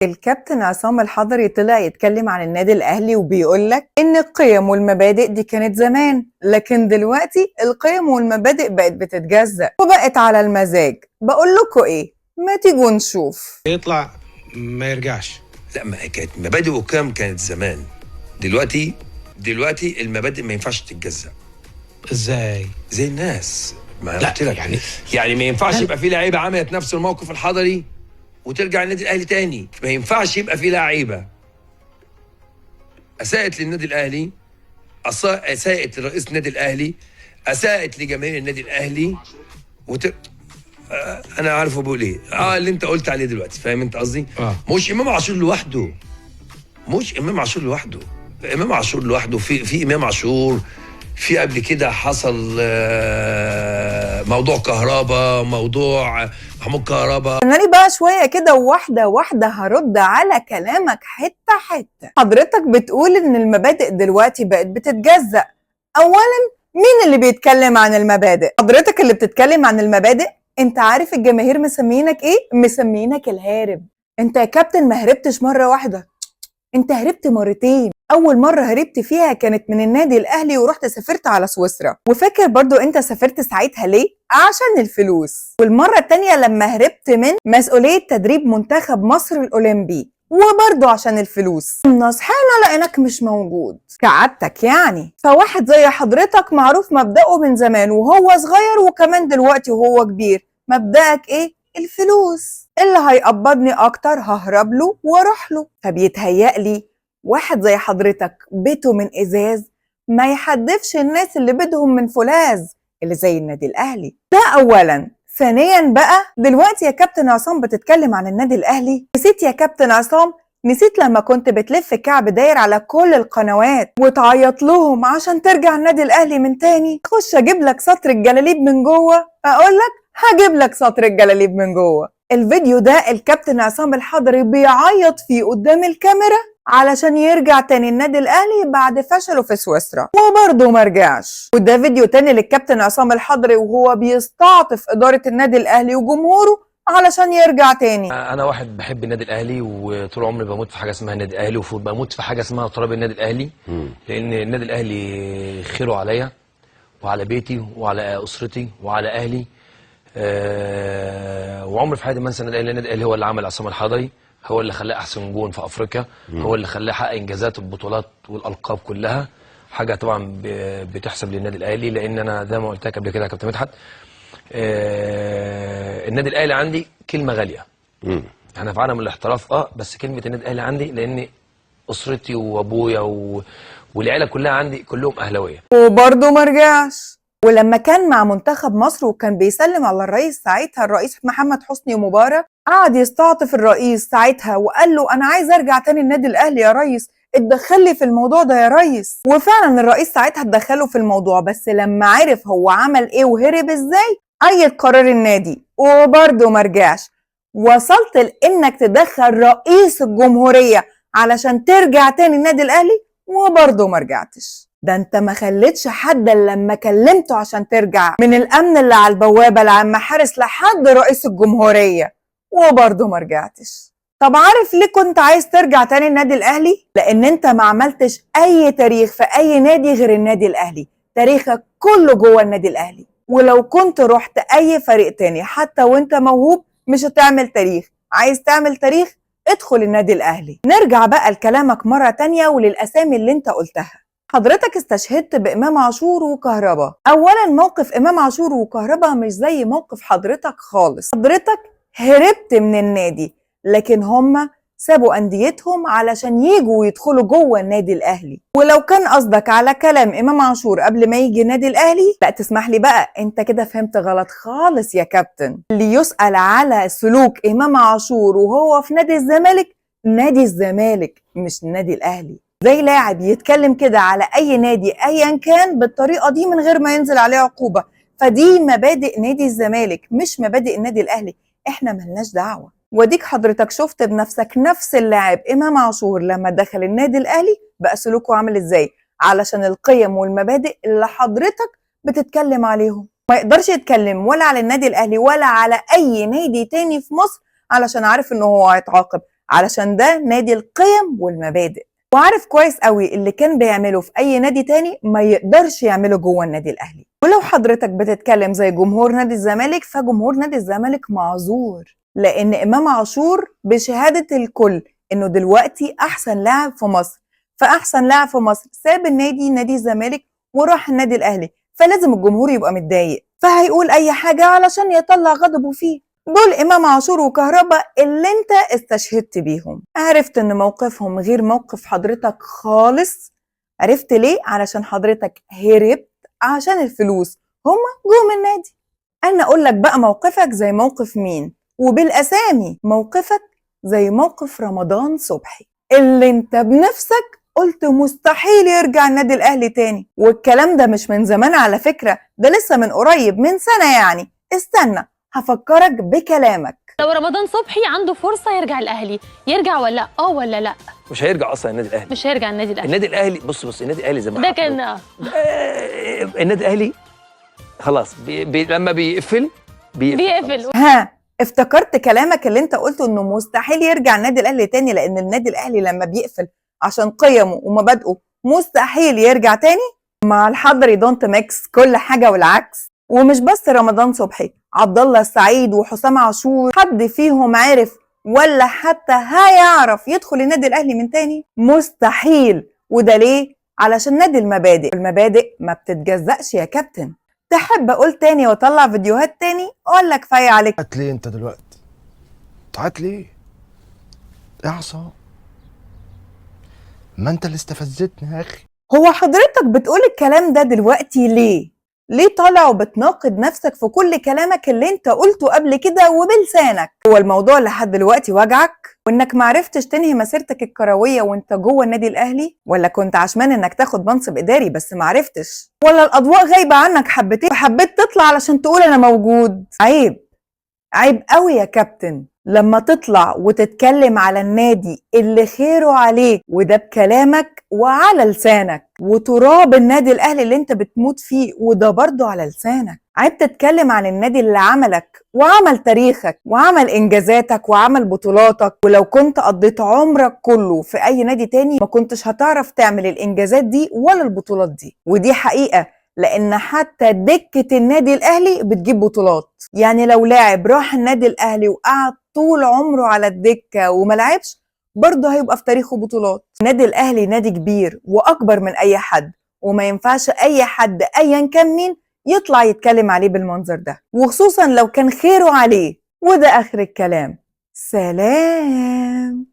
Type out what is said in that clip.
الكابتن عصام الحضري طلع يتكلم عن النادي الأهلي وبيقول لك إن القيم والمبادئ دي كانت زمان، لكن دلوقتي القيم والمبادئ بقت بتتجزأ وبقت على المزاج. بقول لكم إيه؟ ما تيجوا نشوف. يطلع ما يرجعش. لا، ما كانت مبادئ وقيم كانت زمان. دلوقتي المبادئ ما ينفعش تتجزأ. ازاي؟ زي الناس ما لا قلت لك يعني ما ينفعش يبقى في لعيبه عملت نفس الموقف الحضري وترجع النادي الاهلي تاني. ما ينفعش يبقى في لعيبه اساءت للنادي الاهلي، اساءت لرئيس النادي الاهلي، اساءت لجماهير النادي الاهلي انا عارفه بقول ايه. اللي انت قلت عليه دلوقتي، فاهم انت قصدي؟ مش امام عاشور لوحده، امام عاشور لوحده. في امام عاشور، في قبل كده حصل موضوع كهربا، موضوع محمود كهربا. خليني بقى شوية كده واحدة واحدة هرد على كلامك حتة حتة. حضرتك بتقول إن المبادئ دلوقتي بقت بتتجزأ. أولا، مين اللي بيتكلم عن المبادئ؟ حضرتك اللي بتتكلم عن المبادئ؟ انت عارف الجماهير مسمينك ايه؟ مسمينك الهارب. انت يا كابتن ما هربتش مرة واحدة، انت هربت مرتين. اول مرة هربت فيها كانت من النادي الاهلي ورحت سافرت على سويسرا، وفاكر برضو انت سافرت ساعتها ليه؟ عشان الفلوس. والمرة التانية لما هربت من مسؤولية تدريب منتخب مصر الاولمبي، وبرضو عشان الفلوس. صحينا لقيناك مش موجود كعادتك يعني. فواحد زي حضرتك معروف مبدأه من زمان وهو صغير وكمان دلوقتي وهو كبير. مبدأك ايه؟ الفلوس. اللي هيقبضني اكتر ههرب له واروح له. فبيتهيألي واحد زي حضرتك بيته من ازاز ما يحدفش الناس اللي بدهم من فولاذ اللي زي النادي الاهلي ده. اولا. ثانيا بقى، دلوقتي يا كابتن عصام بتتكلم عن النادي الاهلي. نسيت يا كابتن عصام؟ نسيت لما كنت بتلف كعب داير على كل القنوات وتعيط لهم عشان ترجع النادي الاهلي من تاني؟ خش اجيب لك سطر الجلاليب من جوه. اقول لك هجيب لك سطر الجلاليب من جوه. الفيديو ده الكابتن عصام الحضري بيعيط فيه قدام الكاميرا علشان يرجع تاني النادي الاهلي بعد فشله في سويسرا وبرضه ما رجعش. وده فيديو تاني للكابتن عصام الحضري وهو بيستعطف اداره النادي الاهلي وجمهوره علشان يرجع تاني. انا واحد بحب النادي الاهلي وطول عمري بموت في حاجه اسمها النادي الاهلي، وبموت في حاجه اسمها تراب النادي الاهلي. لان النادي الاهلي خيره عليا وعلى بيتي وعلى اسرتي وعلى اهلي. وعمري في حياتي ما انسى النادي الاهلي هو اللي عمل عصام الحضري، هو اللي خلاه احسن جون في افريقيا، هو اللي خلاه حقق انجازات البطولات والالقاب كلها. حاجه طبعا بتحسب للنادي الاهلي، لان انا زي ما قلت لك قبل كده يا كابتن مدحت، النادي الاهلي عندي كلمه غاليه. انا في عالم الاحتراف بس كلمه النادي الاهلي عندي لان اسرتي وابويا والعيله كلها عندي كلهم اهلاويه. وبرضه ما رجعش. ولما كان مع منتخب مصر وكان بيسلم على الرئيس ساعتها، الرئيس محمد حسني مبارك، قعد يستعطف الرئيس ساعتها وقال له انا عايز ارجع تاني النادي الاهلي يا ريس، اتدخل لي في الموضوع ده يا ريس. وفعلا الرئيس ساعتها اتدخله في الموضوع، بس لما عرف هو عمل ايه وهرب ازاي أيد قرار النادي وبرضه ما رجعش. وصلت لانك تدخل رئيس الجمهورية علشان ترجع تاني النادي الاهلي وبرضه ما رجعتش. ده انت ما خليتش حد الا لما كلمته عشان ترجع، من الامن اللي على البوابه لعم حارس لحد رئيس الجمهوريه وبرضه ما رجعتش. طب عارف ليه كنت عايز ترجع تاني النادي الاهلي؟ لان انت ما عملتش اي تاريخ في اي نادي غير النادي الاهلي، تاريخك كله جوه النادي الاهلي. ولو كنت رحت اي فريق تاني حتى وانت موهوب مش هتعمل تاريخ. عايز تعمل تاريخ؟ ادخل النادي الاهلي. نرجع بقى لكلامك مره تانيه وللاسامي اللي انت قلتها. حضرتك استشهدت بإمام عاشور وكهربا. أولا، موقف إمام عاشور وكهربا مش زي موقف حضرتك خالص. حضرتك هربت من النادي، لكن هما سابوا أنديتهم علشان يجوا ويدخلوا جوه النادي الأهلي. ولو كان قصدك على كلام إمام عاشور قبل ما يجي النادي الأهلي، لا تسمح لي بقى، انت كده فهمت غلط خالص يا كابتن. اللي يسأل على سلوك إمام عاشور وهو في نادي الزمالك، نادي الزمالك مش النادي الأهلي. زي لاعب يتكلم كده على اي نادي ايا كان بالطريقه دي من غير ما ينزل عليه عقوبه، فدي مبادئ نادي الزمالك مش مبادئ النادي الاهلي، احنا ملناش دعوه. وديك حضرتك شفت بنفسك نفس اللاعب امام عاشور لما دخل النادي الاهلي بقى سلوكه عامل ازاي، علشان القيم والمبادئ اللي حضرتك بتتكلم عليهم. ما يقدرش يتكلم ولا على النادي الاهلي ولا على اي نادي تاني في مصر علشان عارف انه هو هيتعاقب، علشان ده نادي القيم والمبادئ، وعارف كويس قوي اللي كان بيعمله في اي نادي تاني ما يقدرش يعمله جوه النادي الاهلي. ولو حضرتك بتتكلم زي جمهور نادي الزمالك، فجمهور نادي الزمالك معذور، لان امام عاشور بشهادة الكل انه دلوقتي احسن لاعب في مصر، فاحسن لاعب في مصر ساب نادي الزمالك وراح النادي الاهلي، فلازم الجمهور يبقى متضايق، فهيقول اي حاجة علشان يطلع غضبه فيه. دول امام عاشور وكهربا اللي انت استشهدت بيهم. عرفت ان موقفهم غير موقف حضرتك خالص. عرفت ليه؟ علشان حضرتك هربت عشان الفلوس، هما جوه النادي. انا اقول لك بقى موقفك زي موقف مين، وبالاسامي. موقفك زي موقف رمضان صبحي اللي انت بنفسك قلت مستحيل يرجع النادي الاهلي تاني، والكلام ده مش من زمان على فكرة، ده لسه من قريب، من سنة يعني. استنى هفكرك بكلامك. لو رمضان صبحي عنده فرصة يرجع الأهلي، يرجع ولا ولا لا؟ مش هيرجع اصلا النادي الاهلي. مش هيرجع النادي الأهلي. النادي الاهلي بص النادي الاهلي زي ما ده كان النادي الاهلي خلاص لما بيقفل. ها افتكرت كلامك اللي انت قلته انه مستحيل يرجع النادي الاهلي تاني، لان النادي الاهلي لما بيقفل عشان قيمه ومبادئه مستحيل يرجع تاني. مع الحضري دونت ميكس كل حاجه والعكس. ومش بس رمضان صبحي، عبد الله السعيد وحسام عاشور، حد فيهم عرف ولا حتى هيعرف يدخل النادي الاهلي من تاني؟ مستحيل. وده ليه؟ علشان نادي المبادئ، المبادئ ما بتتجزأش يا كابتن. تحب اقول تاني واطلع فيديوهات تاني ولا كفايه عليك؟ تعت ليه انت دلوقتي؟ تعت ليه؟ يا عصام، ما انت اللي استفزتني يا اخي. هو حضرتك بتقول الكلام ده دلوقتي ليه؟ ليه طالع وبتناقض نفسك في كل كلامك اللي انت قلته قبل كده وبلسانك؟ هو الموضوع لحد دلوقتي وجعك وانك معرفتش تنهي مسيرتك الكروية وانت جوه النادي الاهلي؟ ولا كنت عشمان انك تاخد منصب اداري بس معرفتش؟ ولا الاضواء غايبة عنك حبتين وحبيت تطلع علشان تقول انا موجود؟ عيب، عيب قوي يا كابتن لما تطلع وتتكلم على النادي اللي خيره عليك، وده بكلامك وعلى لسانك، وتراب النادي الاهلي اللي انت بتموت فيه وده برضه على لسانك. عيب تتكلم عن النادي اللي عملك وعمل تاريخك وعمل انجازاتك وعمل بطولاتك، ولو كنت قضيت عمرك كله في اي نادي تاني ما كنتش هتعرف تعمل الانجازات دي ولا البطولات دي. ودي حقيقة، لان حتى دكة النادي الاهلي بتجيب بطولات. يعني لو لاعب راح النادي الاهلي وقعد طول عمره على الدكة وما لعبش، برضه هيبقى في تاريخه بطولات. النادي الاهلي نادي كبير واكبر من اي حد، وما ينفعش اي حد ايا كان مين يطلع يتكلم عليه بالمنظر ده، وخصوصا لو كان خيره عليه. وده اخر الكلام. سلام.